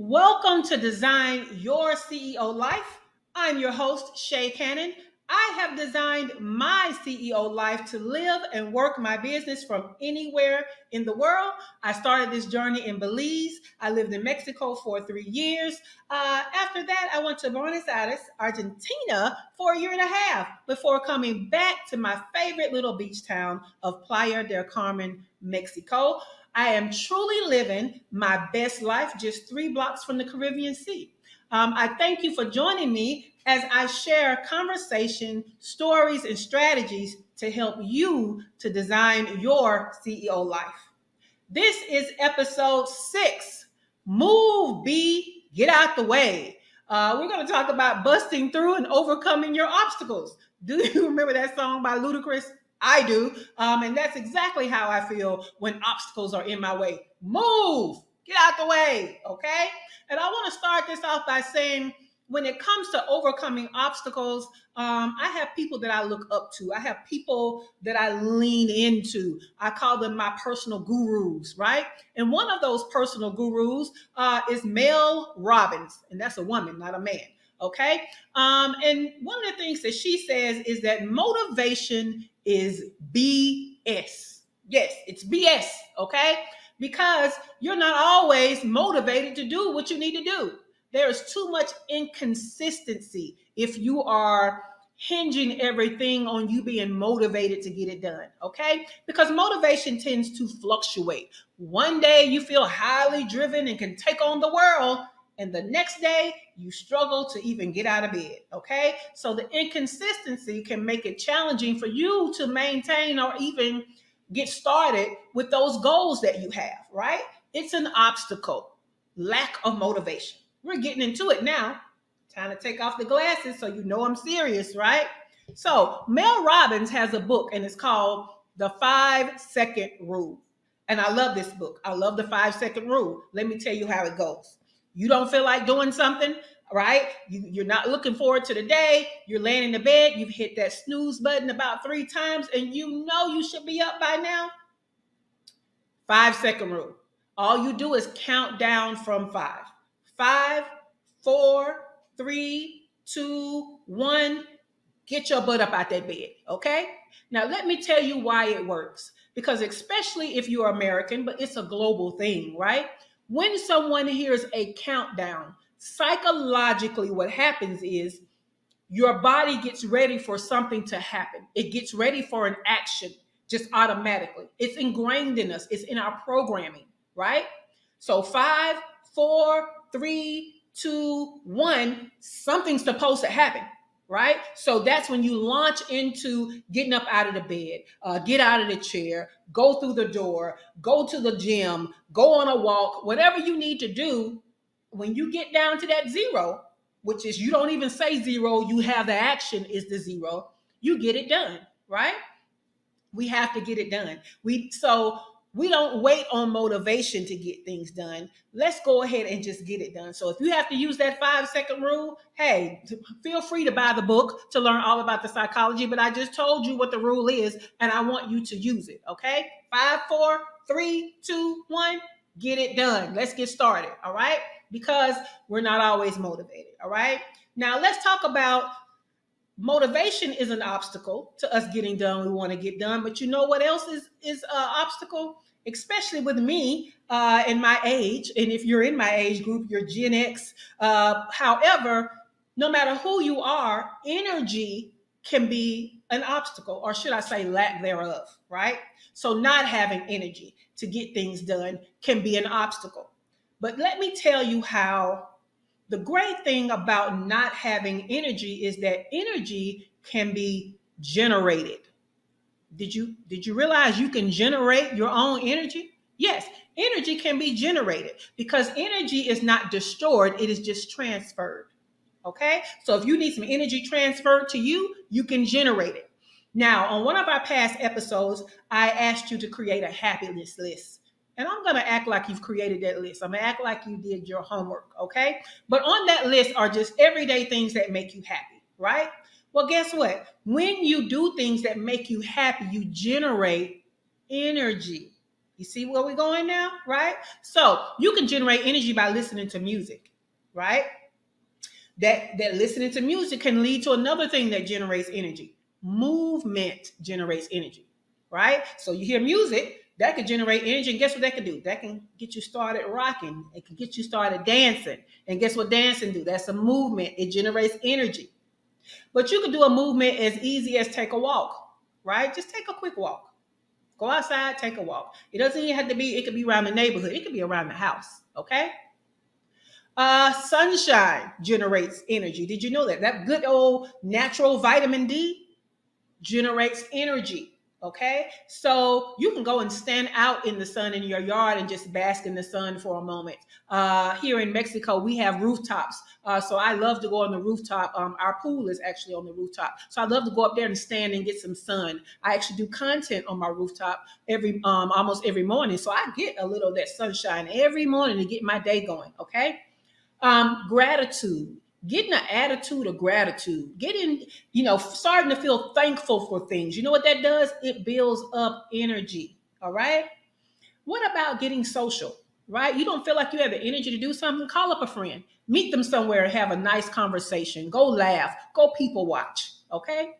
Welcome to Design Your CEO Life. I'm your host, Shay Cannon. I have designed my CEO life to live and work my business from anywhere in the world. I started this journey in Belize. I lived in Mexico for 3 years. After that, I went to Buenos Aires, Argentina for a year and a half before coming back to my favorite little beach town of Playa del Carmen, Mexico. I am truly living my best life just 3 blocks from the Caribbean Sea. I thank you for joining me as I share conversation, stories, and strategies to help you to design your CEO life. This is episode 6. Move, B, get out the way. We're going to talk about busting through and overcoming your obstacles. Do you remember that song by Ludacris? I do. And that's exactly how I feel when obstacles are in my way. Move, get out the way, okay? And I want to start this off by saying, when it comes to overcoming obstacles, I have people that I look up to. I have people that I lean into. I call them my personal gurus, right? And one of those personal gurus is Mel Robbins, and that's a woman, not a man. Okay. And one of the things that she says is that motivation is BS. Yes, it's BS. Okay. Because you're not always motivated to do what you need to do. There is too much inconsistency if you are hinging everything on you being motivated to get it done, okay? Because motivation tends to fluctuate. One day you feel highly driven and can take on the world, and the next day you struggle to even get out of bed, okay? So the inconsistency can make it challenging for you to maintain or even get started with those goals that you have, right? It's an obstacle, lack of motivation. We're getting into it now. Time to take off the glasses so you know I'm serious, right? So, Mel Robbins has a book and it's called The 5-Second Rule. And I love this book. I love the 5-second rule. Let me tell you how it goes. You don't feel like doing something, right? You're not looking forward to the day. You're laying in the bed. You've hit that snooze button about 3 times and you know you should be up by now. 5-second rule. All you do is count down from 5. 5, 4, 3, 2, 1. Get your butt up out that bed, okay? Now, let me tell you why it works. Because especially if you're American, but it's a global thing, right? When someone hears a countdown, psychologically what happens is your body gets ready for something to happen. It gets ready for an action just automatically. It's ingrained in us. It's in our programming, right? So 5, 4, 3, 2, 1, something's supposed to happen, right? So that's when you launch into getting up out of the bed, get out of the chair, go through the door, go to the gym, go on a walk, whatever you need to do. When you get down to that 0, which is you don't even say 0, you have the action is the 0, you get it done, right? We have to get it done. We don't wait on motivation to get things done. Let's go ahead and just get it done. So if you have to use that 5-second rule, hey, feel free to buy the book to learn all about the psychology, but I just told you what the rule is and I want you to use it, okay? 5, 4, 3, 2, 1, get it done. Let's get started, all right? Because we're not always motivated, all right? Now let's talk about motivation is an obstacle to us getting done. We want to get done, but you know what else is an obstacle? Especially with me in my age, and if you're in my age group, you're Gen X. However, no matter who you are, energy can be an obstacle, or should I say lack thereof, right? So not having energy to get things done can be an obstacle. But let me tell you how the great thing about not having energy is that energy can be generated. Did you realize you can generate your own energy? Yes, energy can be generated because energy is not destroyed, it is just transferred. Okay? So if you need some energy transferred to you, you can generate it. Now, on one of our past episodes, I asked you to create a happiness list. And I'm going to act like you've created that list. I'm going to act like you did your homework, okay? But on that list are just everyday things that make you happy, right? Well, guess what? When you do things that make you happy, you generate energy. You see where we're going now, right? So you can generate energy by listening to music, right? That listening to music can lead to another thing that generates energy. Movement generates energy, right? So you hear music that could generate energy, and guess what that can do? That can get you started rocking. It can get you started dancing, and guess what dancing do? That's a movement. It generates energy. But you can do a movement as easy as take a walk, right? Just take a quick walk. Go outside, take a walk. It doesn't even have to be. It could be around the neighborhood. It could be around the house. Okay. Sunshine generates energy. Did you know that? That good old natural vitamin D generates energy. Okay. So you can go and stand out in the sun in your yard and just bask in the sun for a moment. Here in Mexico, we have rooftops. So I love to go on the rooftop. Our pool is actually on the rooftop. So I love to go up there and stand and get some sun. I actually do content on my rooftop almost every morning. So I get a little of that sunshine every morning to get my day going. Okay. Gratitude, getting an attitude of gratitude, getting, starting to feel thankful for things. You know what that does? It builds up energy. All right. What about getting social? Right? You don't feel like you have the energy to do something? Call up a friend, meet them somewhere and have a nice conversation. Go laugh, go people watch. Okay.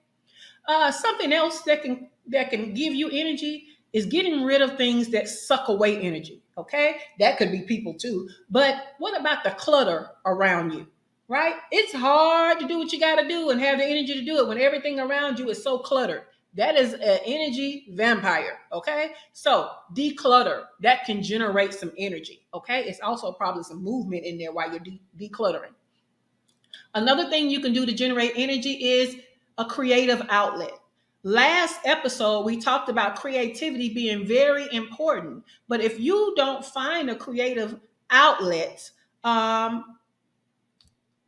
Something else that can give you energy is getting rid of things that suck away energy. Okay, that could be people too. But what about the clutter around you? Right? It's hard to do what you got to do and have the energy to do it when everything around you is so cluttered. That is an energy vampire. Okay, so declutter, that can generate some energy. Okay, it's also probably some movement in there while you're decluttering. Another thing you can do to generate energy is a creative outlet. Last episode, we talked about creativity being very important. But if you don't find a creative outlet, I'm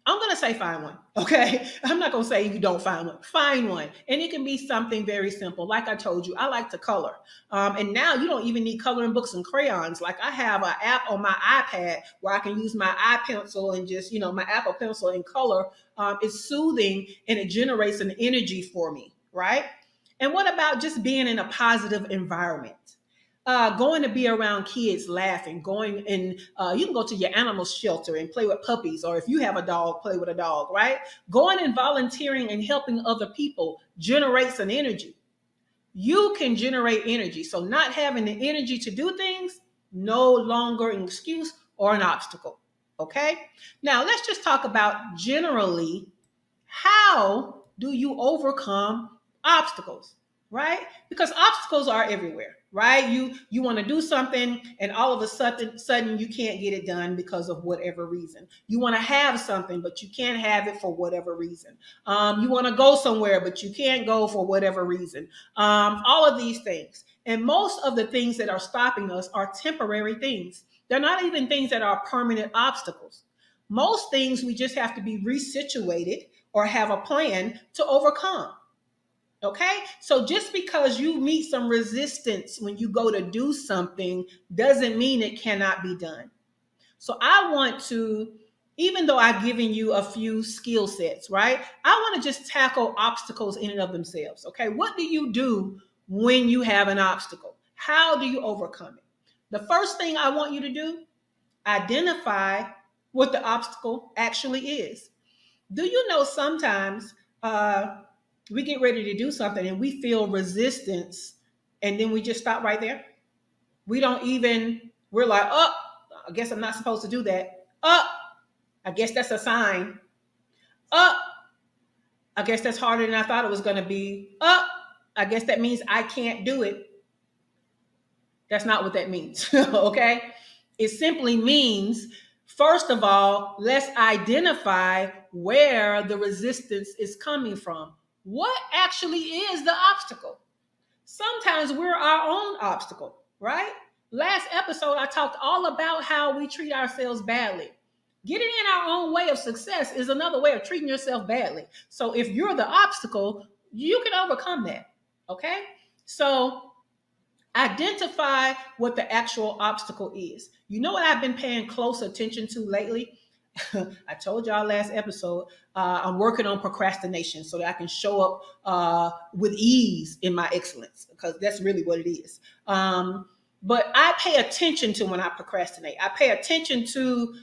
going to say find one. Okay. I'm not going to say you don't find one. Find one. And it can be something very simple. Like I told you, I like to color. And now you don't even need coloring books and crayons. Like I have an app on my iPad where I can use my iPencil and just, my Apple Pencil and color. It's soothing and it generates an energy for me. Right. And what about just being in a positive environment? Going to be around kids laughing, going and you can go to your animal shelter and play with puppies, or if you have a dog, play with a dog, right? Going and volunteering and helping other people generates an energy. You can generate energy. So not having the energy to do things, no longer an excuse or an obstacle. Okay. Now let's just talk about generally, how do you overcome obstacles, right? Because obstacles are everywhere, right? You want to do something and all of a sudden you can't get it done because of whatever reason. You want to have something but you can't have it for whatever reason. You want to go somewhere but you can't go for whatever reason. All of these things. And most of the things that are stopping us are temporary things. They're not even things that are permanent obstacles. Most things we just have to be resituated or have a plan to overcome. Okay? So just because you meet some resistance when you go to do something doesn't mean it cannot be done. So I want to, even though I've given you a few skill sets, right? I want to just tackle obstacles in and of themselves. Okay? What do you do when you have an obstacle? How do you overcome it? The first thing I want you to do, identify what the obstacle actually is. Do you know sometimes we get ready to do something and we feel resistance and then we just stop right there? We're like, oh, I guess I'm not supposed to do that. Oh, I guess that's a sign. Oh, I guess that's harder than I thought it was going to be. Oh, I guess that means I can't do it. That's not what that means. Okay. It simply means, first of all, let's identify where the resistance is coming from. What actually is the obstacle? Sometimes we're our own obstacle, right? Last episode, I talked all about how we treat ourselves badly. Getting in our own way of success is another way of treating yourself badly. So if you're the obstacle, you can overcome that. Okay? So identify what the actual obstacle is. You know what I've been paying close attention to lately? I told y'all last episode, I'm working on procrastination so that I can show up with ease in my excellence, because that's really what it is. But I pay attention to when I procrastinate. I pay attention to,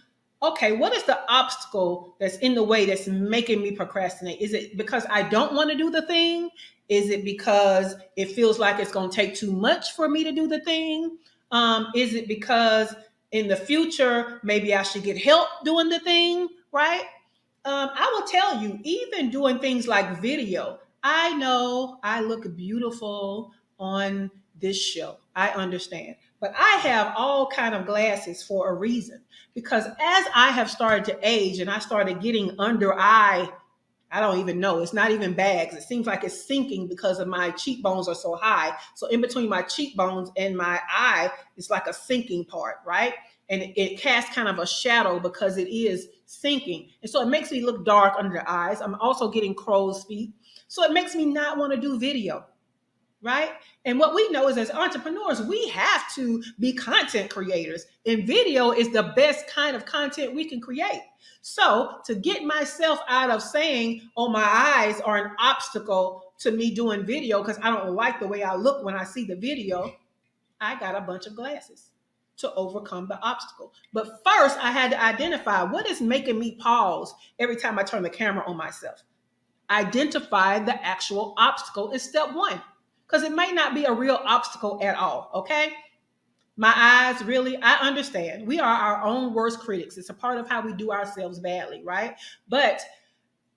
okay, what is the obstacle that's in the way that's making me procrastinate? Is it because I don't want to do the thing? Is it because it feels like it's going to take too much for me to do the thing? Is it because in the future, maybe I should get help doing the thing, right? I will tell you, even doing things like video, I know I look beautiful on this show. I understand. But I have all kind of glasses for a reason. Because as I have started to age and I started getting under eye, I don't even know. It's not even bags. It seems like it's sinking because of my cheekbones are so high. So in between my cheekbones and my eye, it's like a sinking part, right? And it casts kind of a shadow because it is sinking. And so it makes me look dark under the eyes. I'm also getting crow's feet. So it makes me not want to do video, right? And what we know is as entrepreneurs, we have to be content creators, and video is the best kind of content we can create. So to get myself out of saying, oh, my eyes are an obstacle to me doing video because I don't like the way I look when I see the video, I got a bunch of glasses to overcome the obstacle. But first, I had to identify what is making me pause every time I turn the camera on myself. Identify the actual obstacle is step one, because it may not be a real obstacle at all. Okay. My eyes, really, I understand. We are our own worst critics. It's a part of how we do ourselves badly, right? But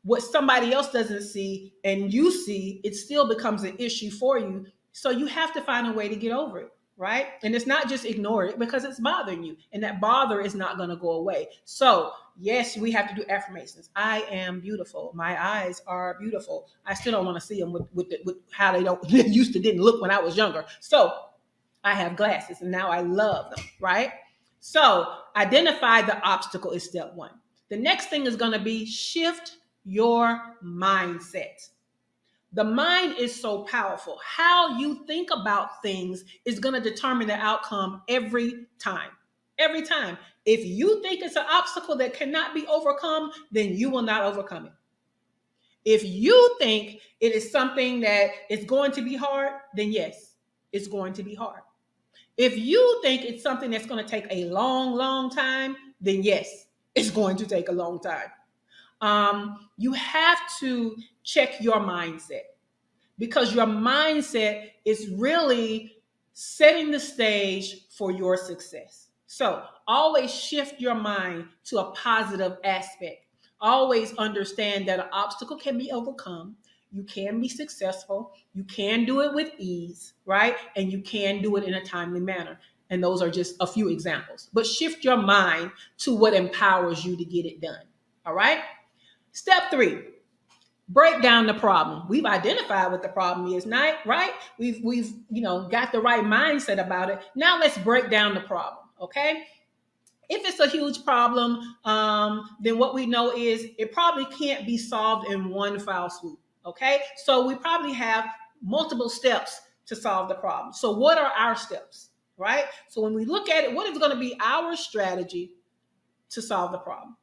what somebody else doesn't see and you see, it still becomes an issue for you. So you have to find a way to get over it, right? And it's not just ignore it because it's bothering you, and that bother is not going to go away. So yes, we have to do affirmations. I am beautiful. My eyes are beautiful. I still don't want to see them with how they don't they used to didn't look when I was younger. So I have glasses and now I love them, right? So identify the obstacle is step one. The next thing is going to be shift your mindset. The mind is so powerful. How you think about things is going to determine the outcome every time. Every time. If you think it's an obstacle that cannot be overcome, then you will not overcome it. If you think it is something that is going to be hard, then yes, it's going to be hard. If you think it's something that's going to take a long, long time, then yes, it's going to take a long time. You have to check your mindset, because your mindset is really setting the stage for your success. So always shift your mind to a positive aspect. Always understand that an obstacle can be overcome. You can be successful. You can do it with ease, right? And you can do it in a timely manner. And those are just a few examples. But shift your mind to what empowers you to get it done. All right? Step 3, break down the problem. We've identified what the problem is, right? We've got the right mindset about it. Now let's break down the problem, okay? If it's a huge problem, then what we know is it probably can't be solved in one foul swoop, okay? So we probably have multiple steps to solve the problem. So what are our steps, right? So when we look at it, what is going to be our strategy to solve the problem?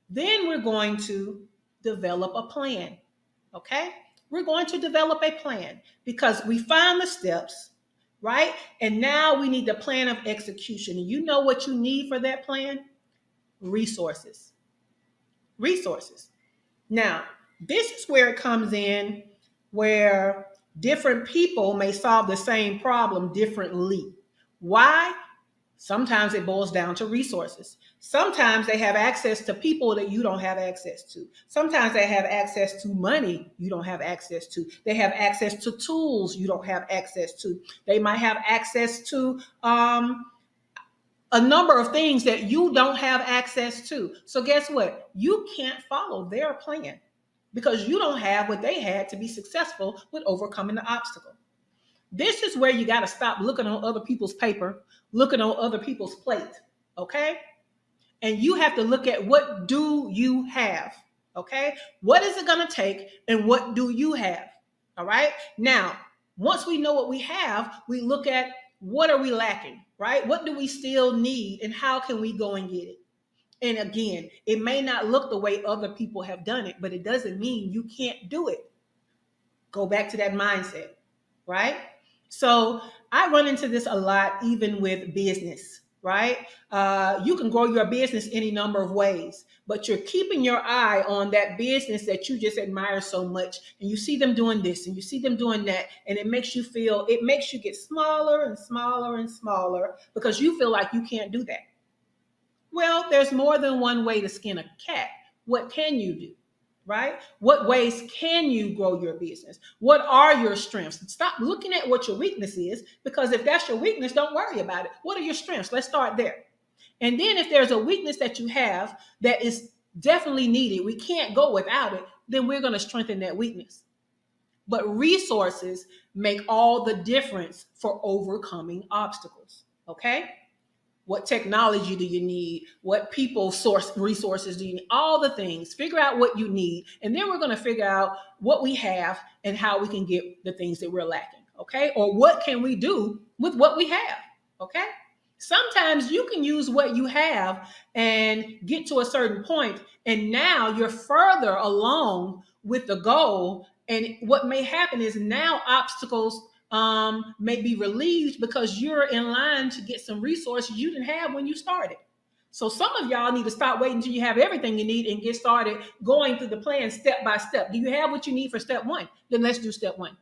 Then we're going to develop a plan. Okay? We're going to develop a plan because we find the steps, right? And now we need the plan of execution. And you know what you need for that plan? Resources. Resources. Now, this is where it comes in, where different people may solve the same problem differently. Why? Sometimes it boils down to resources. Sometimes they have access to people that you don't have access to. Sometimes they have access to money you don't have access to. They have access to tools you don't have access to. They might have access to a number of things that you don't have access to. So guess what? You can't follow their plan because you don't have what they had to be successful with overcoming the obstacle. This is where you got to stop looking on other people's paper, looking on other people's plate, okay? And you have to look at what do you have, okay? What is it going to take and what do you have, all right? Now, once we know what we have, we look at what are we lacking, right? What do we still need and how can we go and get it? And again, it may not look the way other people have done it, but it doesn't mean you can't do it. Go back to that mindset, right? So I run into this a lot, even with business, right? You can grow your business any number of ways, but you're keeping your eye on that business that you just admire so much. And you see them doing this and you see them doing that. And it makes you get smaller and smaller and smaller because you feel like you can't do that. Well, there's more than one way to skin a cat. What can you do? Right? What ways can you grow your business? What are your strengths? Stop looking at what your weakness is, because if that's your weakness, don't worry about it. What are your strengths? Let's start there. And then if there's a weakness that you have that is definitely needed, we can't go without it, then we're going to strengthen that weakness. But resources make all the difference for overcoming obstacles. Okay? What technology do you need? What people source resources do you need? All the things. Figure out what you need. And then we're going to figure out what we have and how we can get the things that we're lacking. Okay? Or what can we do with what we have? Okay? Sometimes you can use what you have and get to a certain point, and now you're further along with the goal. And what may happen is now obstacles may be relieved because you're in line to get some resources you didn't have when you started. So some of y'all need to stop waiting until you have everything you need and get started going through the plan step by step. Do you have what you need for step one? Then let's do step one.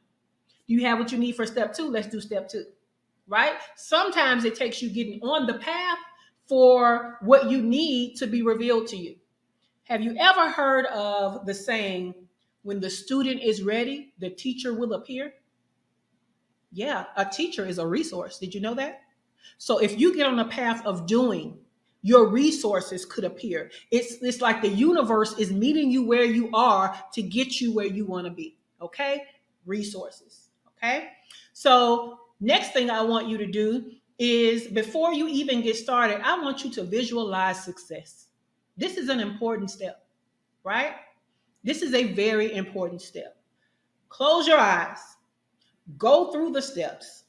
Do you have what you need for step two? Let's do step two. Right? Sometimes it takes you getting on the path for what you need to be revealed to you. Have you ever heard of the saying, when the student is ready, the teacher will appear? Yeah, a teacher is a resource. Did you know that? So if you get on the path of doing, your resources could appear. It's like the universe is meeting you where you are to get you where you want to be. Okay? Resources. Okay? So next thing I want you to do is, before you even get started, I want you to visualize success. This is an important step, right? This is a very important step. Close your eyes. Go through the steps.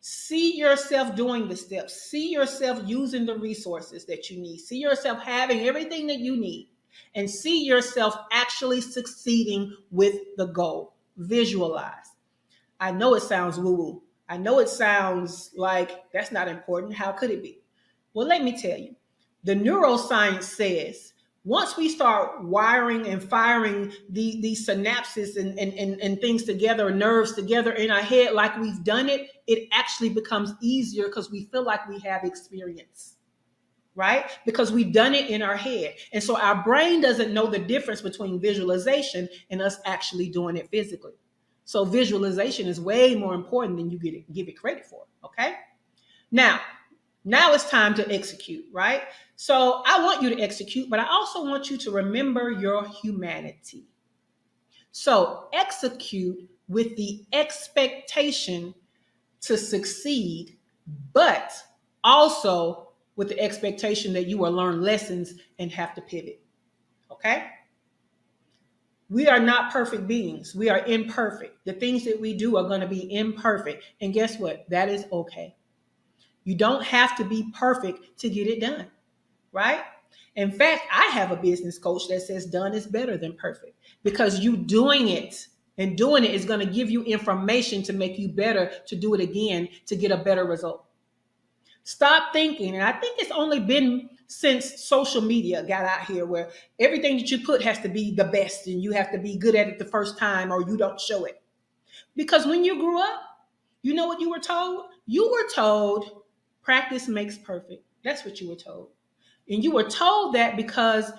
See yourself doing the steps. See yourself using the resources that you need. See yourself having everything that you need. And see yourself actually succeeding with the goal. Visualize. I know it sounds woo-woo. I know it sounds like that's not important. How could it be? Well, let me tell you. The neuroscience says once we start wiring and firing these synapses and things together, nerves together in our head like we've done it, it actually becomes easier because we feel like we have experience, right? Because we've done it in our head. And so our brain doesn't know the difference between visualization and us actually doing it physically. So visualization is way more important than you give it credit for, okay? Now it's time to execute, right? So I want you to execute, but I also want you to remember your humanity. So execute with the expectation to succeed, but also with the expectation that you will learn lessons and have to pivot, okay? We are not perfect beings. We are imperfect. The things that we do are going to be imperfect. And guess what? That is okay. You don't have to be perfect to get it done, right? In fact, I have a business coach that says done is better than perfect, because you doing it is going to give you information to make you better, to do it again, to get a better result. Stop thinking, and I think it's only been since social media got out here where everything that you put has to be the best and you have to be good at it the first time or you don't show it. Because when you grew up, you know what you were told? You were told practice makes perfect. That's what you were told. And you were told that because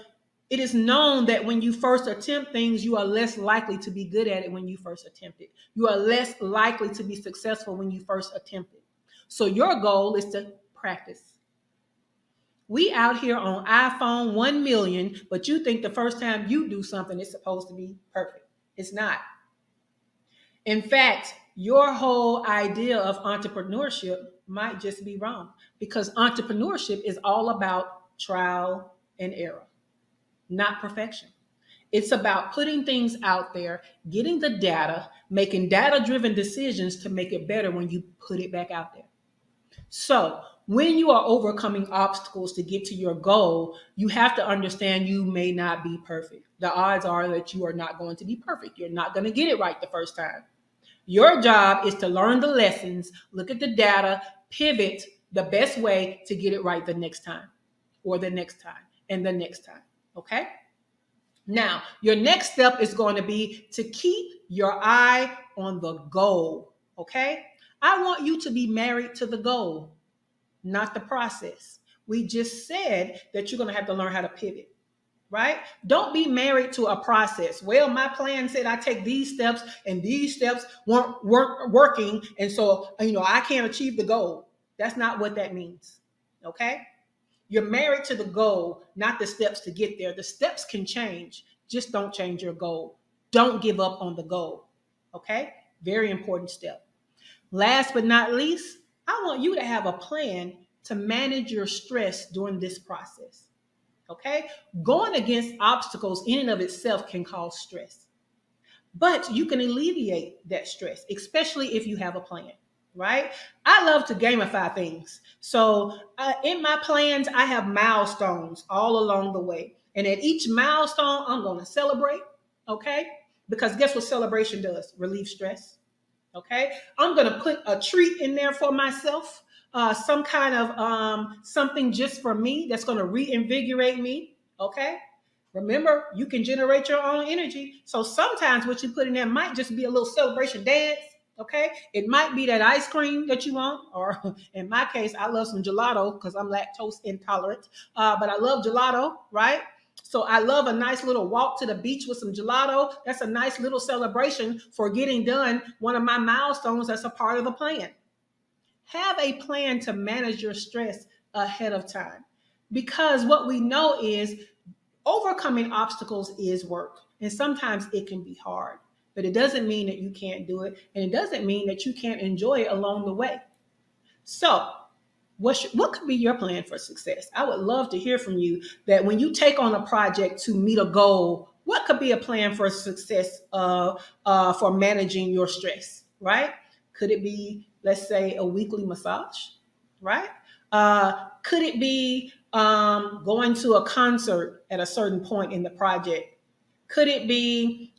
it is known that when you first attempt things, you are less likely to be good at it when you first attempt it. You are less likely to be successful when you first attempt it. So your goal is to practice. We out here on iPhone 1 million, but you think the first time you do something, it's supposed to be perfect. It's not. In fact, your whole idea of entrepreneurship might just be wrong, because entrepreneurship is all about trial and error, not perfection. It's about putting things out there, getting the data, making data-driven decisions to make it better when you put it back out there. So when you are overcoming obstacles to get to your goal, you have to understand you may not be perfect. The odds are that you are not going to be perfect. You're not going to get it right the first time. Your job is to learn the lessons, look at the data, pivot the best way to get it right the next time, or the next time, and the next time. Okay? Now, your next step is going to be to keep your eye on the goal. Okay? I want you to be married to the goal, not the process. We just said that you're going to have to learn how to pivot, right? Don't be married to a process. Well, my plan said I take these steps and these steps weren't working. And so, I can't achieve the goal. That's not what that means. Okay? You're married to the goal, not the steps to get there. The steps can change. Just don't change your goal. Don't give up on the goal. Okay? Very important step. Last but not least, I want you to have a plan to manage your stress during this process. Okay? Going against obstacles in and of itself can cause stress, but you can alleviate that stress, especially if you have a plan, right? I love to gamify things. So in my plans, I have milestones all along the way. And at each milestone, I'm going to celebrate, okay? Because guess what celebration does? Relieve stress. Okay, I'm gonna put a treat in there for myself, some kind of something just for me that's gonna reinvigorate me. Okay, remember you can generate your own energy. So sometimes what you put in there might just be a little celebration dance. Okay, it might be that ice cream that you want, or in my case, I love some gelato because I'm lactose intolerant. But I love gelato, right? So I love a nice little walk to the beach with some gelato. That's a nice little celebration for getting done one of my milestones that's a part of the plan. Have a plan to manage your stress ahead of time, because what we know is overcoming obstacles is work. And sometimes it can be hard, but it doesn't mean that you can't do it. And it doesn't mean that you can't enjoy it along the way. So what could be your plan for success? I would love to hear from you that when you take on a project to meet a goal, what could be a plan for success for managing your stress, right? Could it be, let's say, a weekly massage, right? Could it be going to a concert at a certain point in the project? Could it be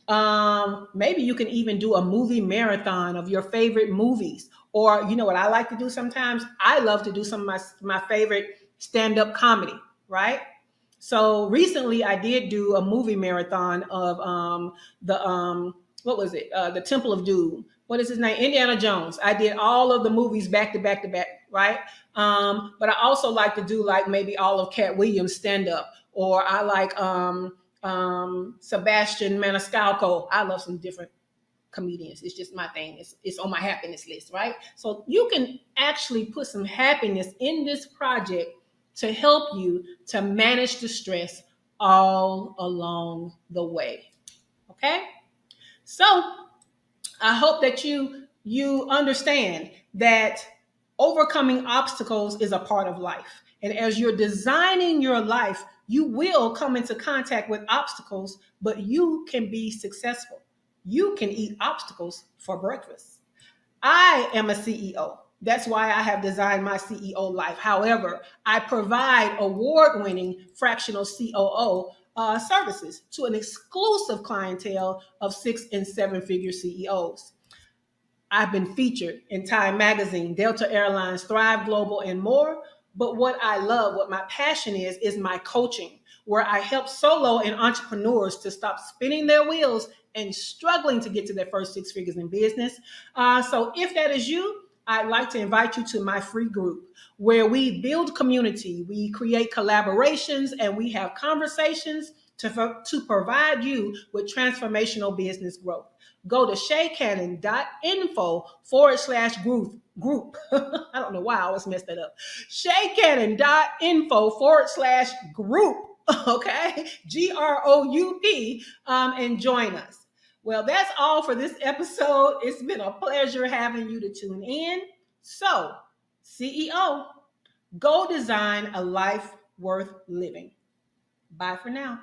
maybe you can even do a movie marathon of your favorite movies? Or you know what I like to do sometimes? I love to do some of my favorite stand-up comedy, right? So recently I did do a movie marathon of the what was it? The Temple of Doom. What is his name? Indiana Jones. I did all of the movies back to back to back, right? But I also like to do like maybe all of Cat Williams stand up, or I like Sebastian Maniscalco. I love some different comedians. It's just my thing. It's on my happiness list, right? So you can actually put some happiness in this project to help you to manage the stress all along the way. Okay? So I hope that you understand that overcoming obstacles is a part of life. And as you're designing your life, you will come into contact with obstacles, but you can be successful. You can eat obstacles for breakfast. I am a CEO. That's why I have designed my CEO life. However, I provide award-winning fractional COO services to an exclusive clientele of 6 and 7-figure CEOs. I've been featured in Time Magazine, Delta Airlines, Thrive Global, and more. But what I love, what my passion is my coaching, where I help solo and entrepreneurs to stop spinning their wheels and struggling to get to their first 6 figures in business. So if that is you, I'd like to invite you to my free group where we build community, we create collaborations, and we have conversations to provide you with transformational business growth. Go to shaycannon.info/group. I don't know why I always messed that up. shaycannon.info/group. Okay, GROUP, and join us. Well, that's all for this episode. It's been a pleasure having you to tune in. So, CEO, go design a life worth living. Bye for now.